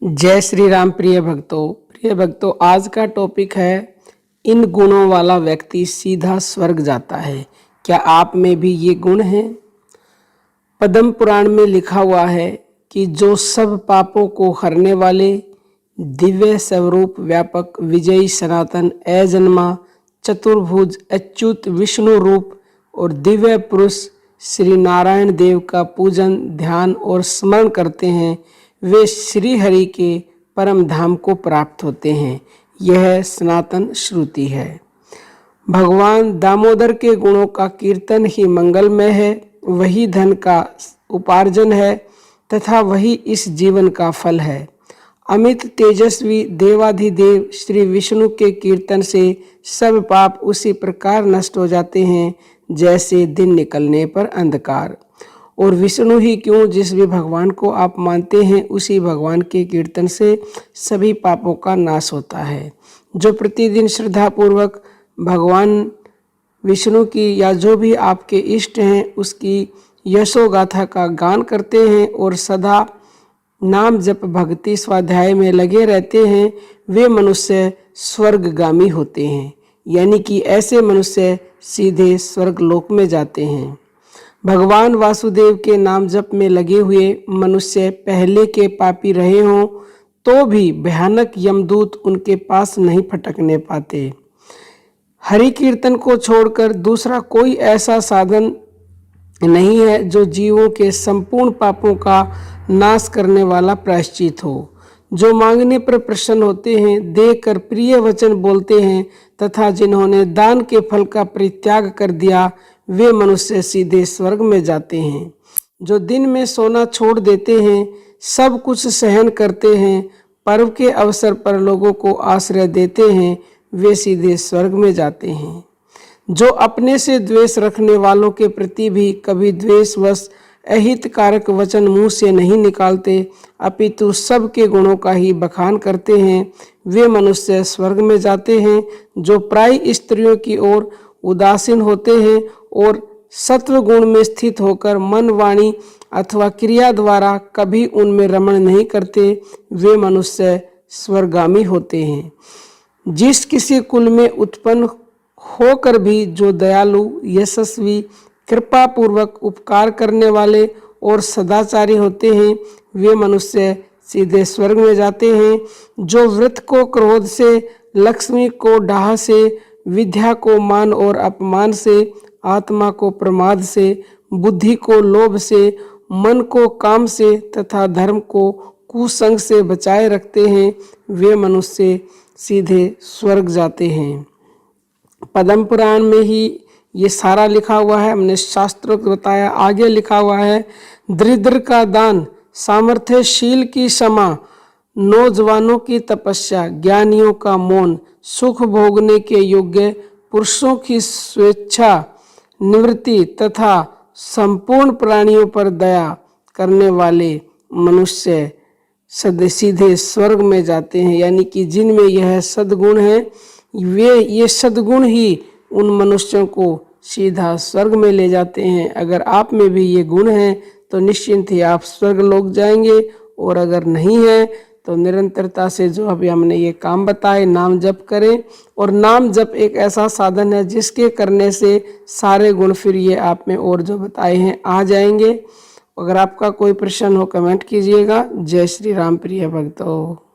जय श्री राम। प्रिय भक्तों, आज का टॉपिक है इन गुणों वाला व्यक्ति सीधा स्वर्ग जाता है। क्या आप में भी ये गुण हैं? पद्म पुराण में लिखा हुआ है कि जो सब पापों को हरने वाले, दिव्य स्वरूप व्यापक विजयी सनातन अजन्मा चतुर्भुज अच्युत विष्णु रूप और दिव्य पुरुष श्री नारायण देव का पूजन ध्यान और स्मरण करते हैं, वे श्री हरि के परम धाम को प्राप्त होते हैं। यह सनातन श्रुति है। भगवान दामोदर के गुणों का कीर्तन ही मंगलमय है, वही धन का उपार्जन है तथा वही इस जीवन का फल है। अमित तेजस्वी देवाधिदेव श्री विष्णु के कीर्तन से सब पाप उसी प्रकार नष्ट हो जाते हैं जैसे दिन निकलने पर अंधकार। और विष्णु ही क्यों, जिस भी भगवान को आप मानते हैं उसी भगवान के कीर्तन से सभी पापों का नाश होता है। जो प्रतिदिन श्रद्धापूर्वक भगवान विष्णु की या जो भी आपके इष्ट हैं उसकी यशोगाथा का गान करते हैं और सदा नाम जप भक्ति स्वाध्याय में लगे रहते हैं, वे मनुष्य स्वर्गगामी होते हैं। यानी कि ऐसे मनुष्य सीधे स्वर्गलोक में जाते हैं। भगवान वासुदेव के नाम जप में लगे हुए मनुष्य पहले के पापी रहे हों तो भी भयानक यमदूत उनके पास नहीं फटकने पाते। हरि कीर्तन को छोड़कर दूसरा कोई ऐसा साधन नहीं है जो जीवों के संपूर्ण पापों का नाश करने वाला प्रायश्चित हो। जो मांगने पर प्रसन्न होते हैं, देकर प्रिय वचन बोलते हैं तथा जिन्होंने दान के फल का परित्याग कर दिया, वे मनुष्य सीधे स्वर्ग में जाते हैं। जो दिन में सोना छोड़ देते हैं, सब कुछ सहन करते हैं, पर्व के अवसर पर लोगों को आश्रय देते हैं, वे सीधे स्वर्ग में जाते हैं। जो अपने से द्वेष रखने वालों के प्रति भी कभी द्वेषवश अहितकारक वचन मुंह से नहीं निकालते, अपितु सबके गुणों का ही बखान करते हैं, वे मनुष्य स्वर्ग में जाते हैं। जो प्राय स्त्रियों की ओर उदासीन होते हैं और सत्व गुण में स्थित होकर मन वाणी अथवा क्रिया द्वारा कभी उनमें रमण नहीं करते, वे मनुष्य स्वर्गामी होते हैं। जिस किसी कुल में उत्पन्न होकर भी जो दयालु, यशस्वी, कृपा पूर्वक उपकार करने वाले और सदाचारी होते हैं, वे मनुष्य सीधे स्वर्ग में जाते हैं। जो वृत्त को क्रोध से, लक्ष्मी को डाह से, विद्या को मान और अपमान से, आत्मा को प्रमाद से, बुद्धि को लोभ से, मन को काम से तथा धर्म को कुसंग से बचाए रखते हैं, वे मनुष्य सीधे स्वर्ग जाते हैं। पद्म पुराण में ही ये सारा लिखा हुआ है, हमने शास्त्रों को बताया। आगे लिखा हुआ है, दरिद्र का दान, सामर्थ्यशील की क्षमा, नौजवानों की तपस्या, ज्ञानियों का मौन, सुख भोगने के योग्य पुरुषों की स्वेच्छा निवृत्ति तथा संपूर्ण प्राणियों पर दया करने वाले मनुष्य सीधे स्वर्ग में जाते हैं। यानी कि जिनमें यह सद्गुण है, ये सद्गुण ही उन मनुष्यों को सीधा स्वर्ग में ले जाते हैं। अगर आप में भी ये गुण हैं तो निश्चिंत ही आप स्वर्ग लोक जाएंगे, और अगर नहीं है तो निरंतरता से जो अभी हमने ये काम बताए नाम जप करें। और नाम जप एक ऐसा साधन है जिसके करने से सारे गुण फिर ये आप में और जो बताए हैं आ जाएंगे। अगर आपका कोई प्रश्न हो कमेंट कीजिएगा। जय श्री राम। प्रिय भक्तों।